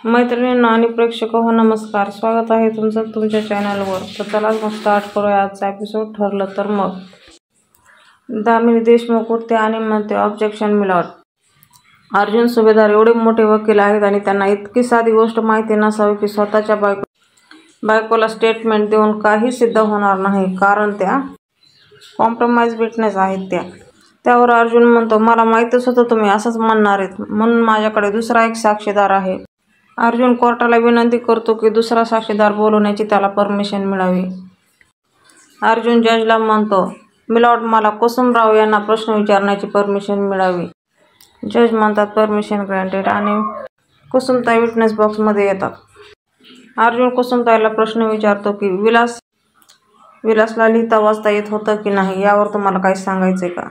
मैत्रिणींनो आणि प्रेक्षक हो नमस्कार, स्वागत आहे तुमचं तुमच्या चॅनलवर। तर चला मग स्टार्ट करूया आजचा एपिसोड। ठरलं तर मग दामिनी देशमुख उठते आणि म्हणते ऑब्जेक्शन मिलॉर्ड। अर्जुन सुभेदार एवढे मोठे वकील आहेत आणि त्यांना इतकी साधी गोष्ट माहिती नसावी की स्वतःच्या बायकोला स्टेटमेंट देऊन काही सिद्ध होणार नाही, कारण त्या कॉम्प्रोमाइज विटनेस आहेत। त्यावर अर्जुन म्हणतो, मला माहीतच होतं तुम्ही असंच म्हणणार आहेत, म्हणून माझ्याकडे दुसरा एक साक्षीदार आहे। अर्जुन कोर्टाला विनंती करतो की दुसरा साक्षीदार बोलवण्याची त्याला परमिशन मिळावी। अर्जुन जजला म्हणतो, मिलॉर्ड, मला कुसुमराव यांना प्रश्न विचारण्याची परमिशन मिळावी। जज म्हणतात, परमिशन ग्रँटेड, आणि कुसुमताई विटनेस बॉक्समध्ये येतात। अर्जुन कुसुमताईला प्रश्न विचारतो की विलासला लिहिता वाचता येत होतं की नाही, यावर तुम्हाला काही सांगायचंय का?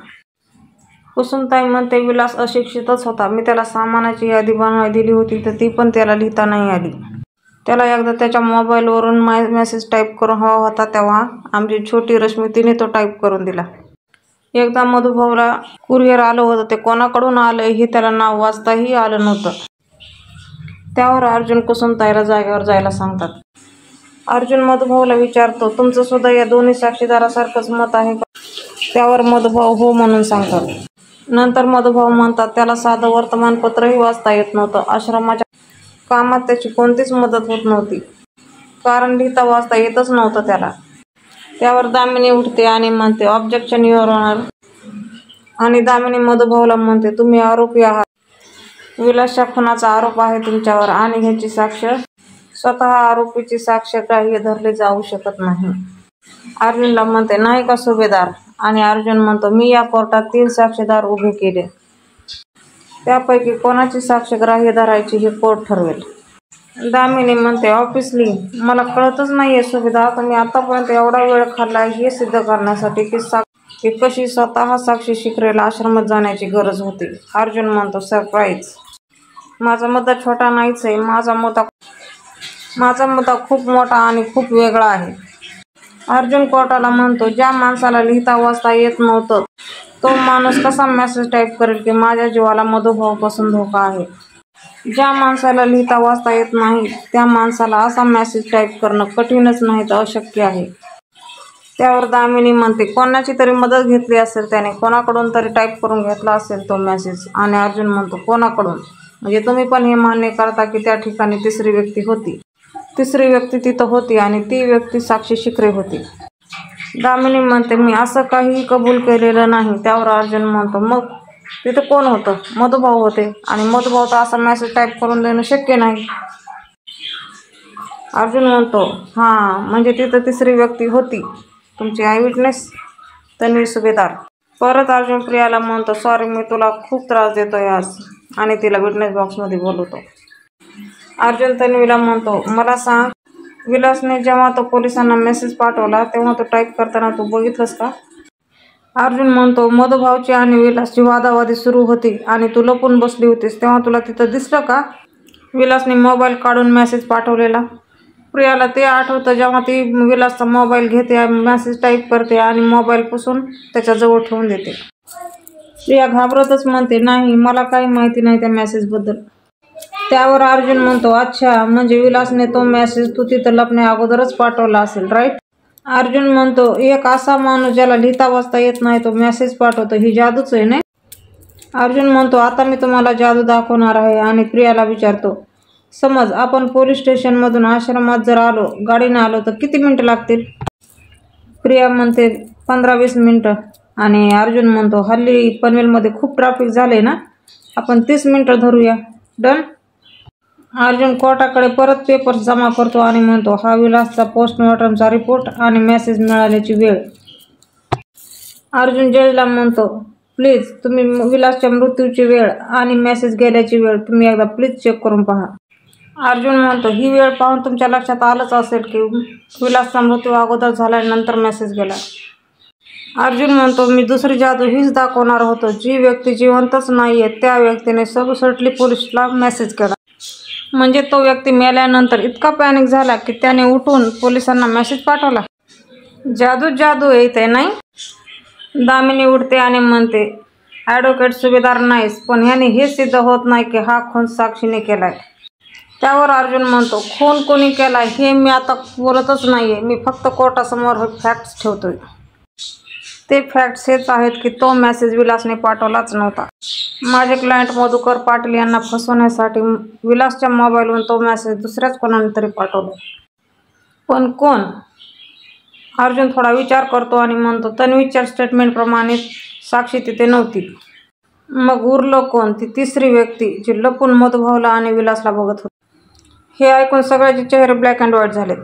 कुसुमताई म्हणते, विलास अशिक्षितच होता, मी त्याला सामानाची यादी बनवायला दिली होती तर ती पण त्याला लिहिता नाही आली। त्याला एकदा त्याच्या मोबाईलवरून मेसेज टाईप करून हवा होता, तेव्हा आमची छोटी रश्मी तिने तो टाईप करून दिला। एकदा मधुभाऊला कुरिअर आलं होतं, ते कोणाकडून आलं हे त्याला नाव वाचताही आलं नव्हतं। त्यावर अर्जुन कुसुमताईला जागेवर जायला सांगतात। अर्जुन मधुभाऊला विचारतो, तुमचं सुद्धा या दोन्ही साक्षीदारासारखंच मत आहे का? त्यावर मधुभाऊ हो म्हणून सांगतात। नंतर मधुभाऊ म्हणतात, त्याला साधं वर्तमानपत्रही वाचता येत नव्हतं, आश्रमाच्या कामात त्याची कोणतीच मदत होत नव्हती, कारण लिहिता वाचता येतच नव्हतं त्याला। त्यावर दामिनी उठते आणि म्हणते, ऑब्जेक्शन युअर ऑनर। आणि दामिनी मधुभाऊला म्हणते, तुम्ही आरोपी आहात, विलासच्या खुनाचा आरोप आहे तुमच्यावर आणि ह्याची साक्ष स्वतः आरोपीची साक्ष ग्राह्य धरली जाऊ शकत नाही। अर्जुनला म्हणते, नाही का सुभेदार? आणि अर्जुन म्हणतो, मी या कोर्टात 3 साक्षीदार उभे केले, त्यापैकी कोणाची साक्ष ग्राह्य धरायची हे कोर्ट ठरवेल। दामिनी म्हणते, ऑब्व्हियसली मला कळतच नाहीये सुभेदार, तुम्ही आतापर्यंत एवढा वेळ खाल्ला हे सिद्ध करण्यासाठी की कशी स्वतः साक्षी शिकरेला आश्रमात जाण्याची गरज होती। अर्जुन म्हणतो, सरप्राईज, माझा मुद्दा छोटा नाहीच आहे, माझा मुद्दा खूप मोठा आणि खूप वेगळा आहे। अर्जुन कोर्टाला म्हणतो, ज्या माणसाला लिहिता वाचता येत नव्हतं तो माणूस कसा मेसेज टाईप करेल की माझ्या जीवाला मधुभाऊपासून धोका आहे? ज्या माणसाला लिहिता वाचता येत नाही त्या माणसाला असा मेसेज टाईप करणं कठीणच नाही तर अशक्य आहे। त्यावर दामिनी म्हणते, कोणाची तरी मदत घेतली असेल त्याने, कोणाकडून तरी टाईप करून घेतला असेल तो मेसेज। आणि अर्जुन म्हणतो, कोणाकडून? म्हणजे तुम्ही पण हे मान्य करता की त्या ठिकाणी तिसरी व्यक्ती होती? तिसरी व्यक्ती तिथं होती आणि ती व्यक्ती साक्षी शिकरे होती। दामिनी म्हणते, मी असं काहीही कबूल केलेलं नाही। त्यावर अर्जुन म्हणतो, मग तिथं कोण होतं? मधुभाऊ होते, आणि मधुभाऊ तर असा मेसेज टाईप करून देणं शक्य नाही। अर्जुन म्हणतो, हां, म्हणजे तिथं तिसरी व्यक्ती होती, तुमची आय विटनेस तन्वी सुभेदार। परत अर्जुन प्रियाला म्हणतो, सॉरी, मी तुला खूप त्रास देतोय आज, आणि तिला विटनेस बॉक्समध्ये बोलवतो। अर्जुन तन्वीला म्हणतो, मला सांग, विलासने जेव्हा तो पोलिसांना मेसेज पाठवला तेव्हा तो टाईप करताना तू बघितलंस का? अर्जुन म्हणतो, मधुभाऊची आणि विलासची वादावादी सुरू होती आणि तू लपून बसली होतीस, तेव्हा तुला तिथं दिसलं का विलासने मोबाईल काढून मेसेज पाठवलेला? प्रियाला ते आठवतं जेव्हा ती विलासचा मोबाईल घेते, मेसेज टाईप करते आणि मोबाईल पुसून त्याच्याजवळ ठेवून देते। प्रिया घाबरतच म्हणते, नाही, मला काही माहिती नाही त्या मेसेजबद्दल। त्यावर अर्जुन म्हणतो, अच्छा, म्हणजे विलासने तो मेसेज तू तिथं लपण्या अगोदरच पाठवला असेल, राईट? अर्जुन म्हणतो, एक असा माणूस ज्याला लिहिता वाचता येत नाही तो मेसेज पाठवतो, ही जादूच आहे, नाही? अर्जुन म्हणतो, आता मी तुम्हाला जादू दाखवणार आहे, आणि प्रियाला विचारतो, समज आपण पोलीस स्टेशनमधून आश्रमात जर आलो, गाडीने आलो, तर किती मिनिटं लागतील? प्रिया म्हणते, 15-20 मिनिटं। आणि अर्जुन म्हणतो, हल्ली पनवेलमध्ये खूप ट्रॅफिक झाले ना, आपण 30 मिनिटं धरूया, डन? अर्जुन कोर्टाकडे परत पेपर्स जमा करतो आणि म्हणतो, हा विलासचा पोस्टमॉर्टमचा रिपोर्ट आणि मेसेज मिळाल्याची वेळ। अर्जुन जजला म्हणतो, प्लीज तुम्ही विलासच्या मृत्यूची वेळ आणि मेसेज गेल्याची वेळ तुम्ही एकदा प्लीज चेक करून पहा। अर्जुन म्हणतो, ही वेळ पाहून तुमच्या लक्षात आलंच असेल की विलासचा मृत्यू अगोदर झाला नंतर मेसेज गेला। अर्जुन म्हणतो, मी दुसरी जादू हीच दाखवणार होतो, जी व्यक्ती जिवंतच नाहीये त्या व्यक्तीने सडसडली पोलिसला मेसेज केला, म्हणजे तो व्यक्ती मेल्यानंतर इतका पॅनिक झाला की त्याने उठून पोलिसांना मेसेज पाठवला। जादू येते, नाही? दामिनी उठते आणि म्हणते, ॲडव्होकेट सुभेदार नाईस, पण ह्याने हे सिद्ध होत नाही की हा खून साक्षीने केलाय। त्यावर अर्जुन म्हणतो, खून कोणी केला हे मी आता बोलतच नाहीये, मी फक्त कोर्टासमोर फॅक्ट्स ठेवतोय. ते फॅक्ट्स हेच आहेत की तो मेसेज विलासने पाठवलाच नव्हता. माझे क्लायंट मधुकर पाटील यांना फसवण्यासाठी विलासच्या मोबाईलवरून तो मेसेज दुसऱ्याच कोणाने तरी पाठवला. पण कोण? अर्जुन थोडा विचार करतो आणि म्हणतो, तन्वीच्या स्टेटमेंटप्रमाणे साक्षी तिथे नव्हती. मग उरलं कोण? ती तिसरी व्यक्ती जी लपून मधुभाऊला आणि विलासला बघत होती. हे ऐकून सगळ्याचे चेहरे ब्लॅक अँड व्हाईट झालेत.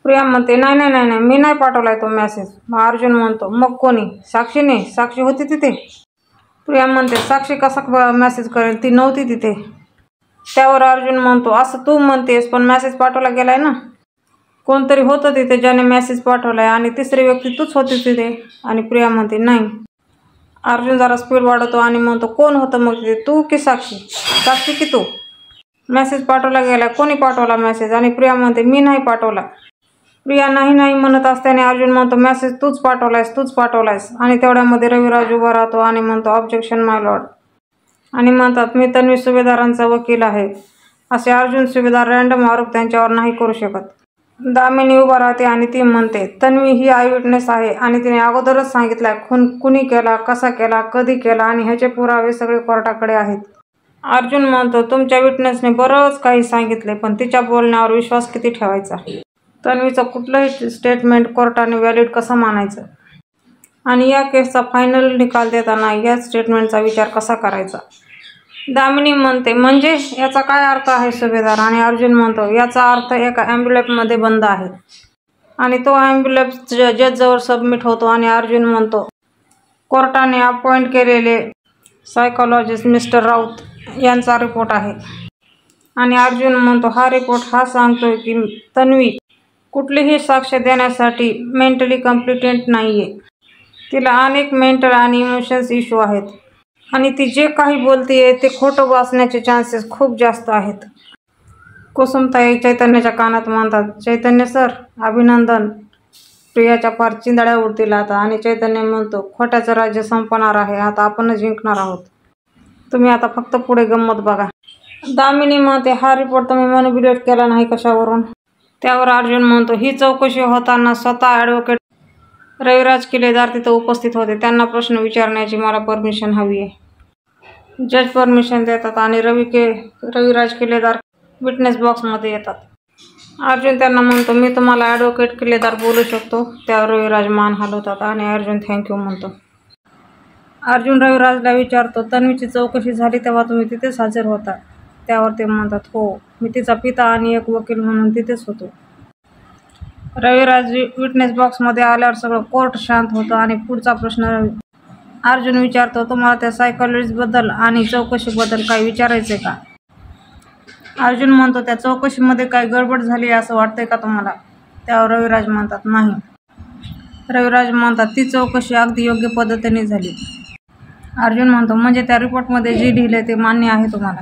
प्रिया म्हणते, नाही नाही नाही नाही, मी नाही पाठवलाय तो मेसेज. मग अर्जुन म्हणतो, मग कोणी? साक्षीने? साक्षी होती तिथे? प्रिया म्हणते, साक्षी कसा मेसेज करेल, ती नव्हती तिथे. त्यावर अर्जुन म्हणतो, असं तू म्हणतेस पण मेसेज पाठवला गेलाय ना. कोणतरी होतं तिथे ज्याने मेसेज पाठवलाय आणि तिसरी व्यक्ती तूच होती तिथे. आणि प्रिया म्हणते, नाही. अर्जुन जरा स्पीड वाढवतो आणि म्हणतो, कोण होतं मग तिथे, तू की साक्षी? साक्षी की तू? मेसेज पाठवला गेला, कोणी पाठवला मेसेज? आणि प्रिया म्हणते, मी नाही पाठवला. प्रिया नाही नाही म्हणत असताना अर्जुन म्हणतो, मेसेज तूच पाठवलायस. आणि तेवढ्यामध्ये रविराज उभा राहतो आणि म्हणतो, ऑब्जेक्शन माय लॉर्ड. आणि म्हणतात, मी तन्वी सुभेदारांचा वकील आहे. असे अर्जुन सुभेदार रँडम आरोप त्यांच्यावर नाही करू शकत. दामिनी उभा राहते आणि ती म्हणते, तन्वी ही आय विटनेस आहे आणि तिने अगोदरच सांगितलंय खून कुणी केला, कसा केला, कधी केला आणि ह्याचे पुरावे सगळे कोर्टाकडे आहेत. अर्जुन म्हणतो, तुमच्या विटनेसने बरंच काही सांगितले पण तिच्या बोलण्यावर विश्वास किती ठेवायचा? तन्वीचं कुठलंही स्टेटमेंट कोर्टाने व्हॅलिड कसं मानायचं? आणि या केसचा फायनल निकाल देताना या स्टेटमेंटचा विचार कसा करायचा? दामिनी म्हणते, म्हणजे याचा काय अर्थ आहे सुभेदार? आणि अर्जुन म्हणतो, याचा अर्थ एका ॲम्ब्युलन्समध्ये बंद आहे आणि तो ॲम्ब्युलन्स जजजवळ सबमिट होतो. आणि अर्जुन म्हणतो, कोर्टाने अपॉइंट केलेले सायकोलॉजिस्ट मिस्टर राऊत यांचा रिपोर्ट आहे. आणि अर्जुन म्हणतो, हा रिपोर्ट हा सांगतोय की तन्वी कुठलीही साक्ष देण्यासाठी मेंटली कॉम्पिटंट नाहीये. तिला अनेक मेंटल आणि इमोशन्स इश्यू आहेत आणि ती जे काही बोलतेय ते खोटं असण्याचे चान्सेस खूप जास्त आहेत. कुसुमताई चैतन्याच्या कानात म्हणतात, चैतन्य सर, अभिनंदन. प्रियाच्या फार चिंधड्या उडतील आता. आणि चैतन्य म्हणतो, खोट्याचं राज्य संपणार आहे, आता आपणच जिंकणार आहोत. तुम्ही आता फक्त पुढे गंमत बघा. दामिनी म्हणते, हा रिपोर्ट तुम्ही मॅनिप्युलेट केला नाही कशावरून? त्यावर अर्जुन म्हणतो, ही चौकशी होताना स्वतः ॲडव्होकेट रविराज किल्लेदार तिथं उपस्थित होते. त्यांना प्रश्न विचारण्याची मला परमिशन हवी आहे. जज परमिशन देतात आणि रविराज किल्लेदार विटनेस बॉक्समध्ये येतात. अर्जुन त्यांना म्हणतो, मी तुम्हाला ॲडव्होकेट किल्लेदार बोलू शकतो? त्यावर रविराज मान हलवतात आणि अर्जुन थँक्यू म्हणतो. अर्जुन रविराजला विचारतो, तन्वीची चौकशी झाली तेव्हा तुम्ही तिथेच हजर होता? त्यावर ते म्हणतात, हो, मी तिचा पिता आणि एक वकील म्हणून तिथेच होतो. रविराज विटनेस बॉक्समध्ये आल्यावर सगळं कोर्ट शांत होतं आणि पुढचा प्रश्न अर्जुन विचारतो, तुम्हाला त्या सायकोलॉजिस्टबद्दल आणि चौकशीबद्दल काही विचारायचं आहे का? अर्जुन म्हणतो, त्या चौकशीमध्ये काही गडबड झाली असं वाटतंय का तुम्हाला? त्यावर रविराज म्हणतात, नाही. रविराज म्हणतात, ती चौकशी अगदी योग्य पद्धतीने झाली. अर्जुन म्हणतो, म्हणजे त्या रिपोर्टमध्ये जे लिहिलंय ते मान्य आहे तुम्हाला?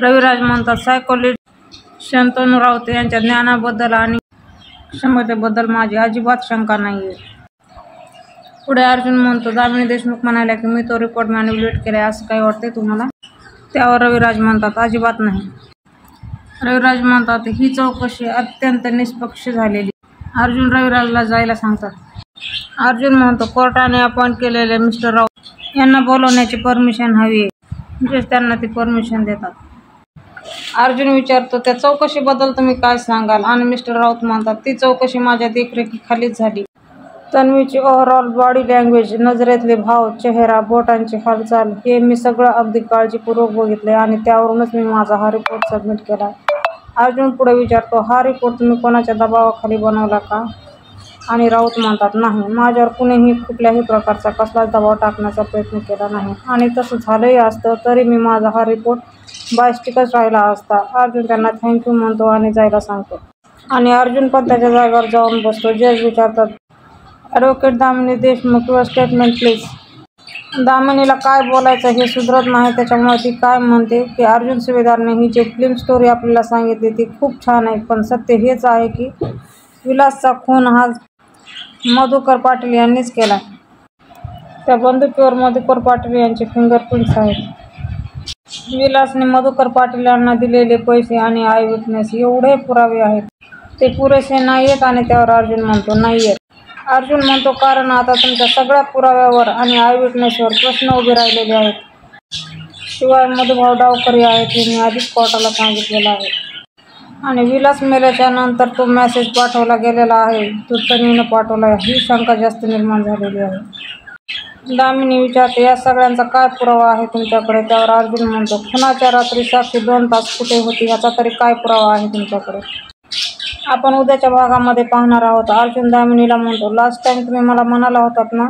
रविराज म्हणतात, सायकोलॉजिस्ट शंतनू राऊत यांच्या ज्ञानाबद्दल आणि क्षमतेबद्दल माझी अजिबात शंका नाही आहे. पुढे अर्जुन म्हणतो, दामिनी देशमुख म्हणाल्या की मी तो रिपोर्ट मॅनिप्युलेट केलाय असं काही वाटतंय तुम्हाला? त्यावर रविराज म्हणतात, अजिबात नाही. रविराज म्हणतात, ही चौकशी अत्यंत निष्पक्ष झालेली. अर्जुन रविराजला जायला सांगतात. अर्जुन म्हणतो, कोर्टाने अपॉइंट केलेले मिस्टर राऊत यांना बोलवण्याची परमिशन हवी आहे. जज त्यांना ती परमिशन देतात. अर्जुन विचारतो, त्या चौकशीबद्दल तुम्ही काय सांगाल? आणि मिस्टर राऊत म्हणतात, ती चौकशी माझ्या देखरेखीखालीच झाली. तन्वीची ओव्हरऑल बॉडी लँग्वेज, नजरेतले भाव, चेहरा, बोटांची हालचाल हे मी सगळं अगदी काळजीपूर्वक बघितले आणि त्यावरूनच मी माझा हा रिपोर्ट सबमिट केला. अर्जुन पुढे विचारतो, हा रिपोर्ट तुम्ही कोणाच्या दबावाखाली बनवला का? आणि राऊत म्हणतात, नाही, माझ्यावर कुणीही कुठल्याही प्रकारचा कसलाच दबाव टाकण्याचा प्रयत्न केला नाही आणि तसं झालंही असतं तरी मी माझा हा रिपोर्ट बायस्टिकच राहिला असता. अर्जुन त्यांना थँक्यू म्हणतो आणि जायला सांगतो. आणि अर्जुन पण त्याच्या जागेवर जाऊन बसतो. जज विचारतात, advocate Damini Deshmukh, your statement please. दामिनीला काय बोलायचं हे सुधरत नाही, त्याच्यामुळे ती काय म्हणते की अर्जुन सुभेदारने ही जी फिल्म स्टोरी आपल्याला सांगितली ती खूप छान आहे, पण सत्य हेच आहे की विलासचा खून हा मधुकर पाटील यांनीच केला. त्या बंदुकीवर मधुकर पाटील यांचे फिंगरप्रिंट्स आहेत. विलासने मधुकर पाटील यांना दिलेले पैसे आणि आय विटनेस एवढे पुरावे आहेत, ते पुरेसे नाहीयेत आणि त्यावर अर्जुन म्हणतो नाहीयेत. अर्जुन म्हणतो कारण आता तुमच्या सगळ्या पुराव्यावर आणि आय विटनेसवर प्रश्न उभे राहिलेले आहेत. शिवाय मधुभाऊ डावकरी आहेत हे मी आधीच कोर्टाला सांगितलेलं आहे. आणि विलास मेल्याच्या नंतर तो मेसेज पाठवला गेलेला आहे तो तन्वीनं पाठवला ही शंका जास्त निर्माण झालेली आहे. दामिनी विचारते या सगळ्यांचा काय पुरावा आहे तुमच्याकडे? त्यावर अर्जुन म्हणतो खुनाच्या रात्री साक्षी 2 तास कुठे होती याचा तरी काय पुरावा आहे तुमच्याकडे? आपण उद्याच्या भागामध्ये पाहणार आहोत. अर्जुन दामिनीला म्हणतो लास्ट टाइम तुम्ही मला म्हणाला होतात ना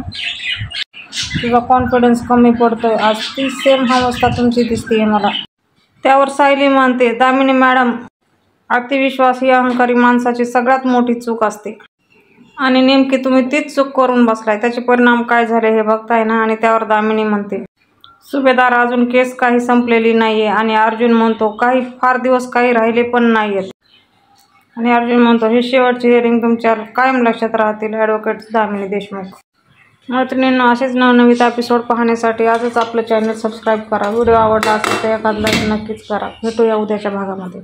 तुझा कॉन्फिडन्स कमी पडतोय, आज ती सेम अवस्था तुमची दिसतेय मला. त्यावर सायली म्हणते दामिनी मॅडम, अतिविश्वास ही अहंकारी माणसाची सगळ्यात मोठी चूक असते आणि नेमकी तुम्ही तीच चूक करून बसलाय. त्याचे परिणाम काय झाले हे बघताय ना. आणि त्यावर दामिनी म्हणते सुभेदार अजून केस काही संपलेली नाहीये. आणि अर्जुन म्हणतो काही फार दिवस काही राहिले पण नाहीयेत. आणि अर्जुन म्हणतो ही शेवटची हिअरिंग तुमच्या कायम लक्षात राहतील. ॲडव्होकेट दामिनी देशमुख. मैत्रिणींनो, असेच नवनवीन एपिसोड पाहण्यासाठी आजच आपलं चॅनल सबस्क्राईब करा. व्हिडिओ आवडला असेल तर एखादा लाईक नक्कीच करा. भेटूया उद्याच्या भागामध्ये.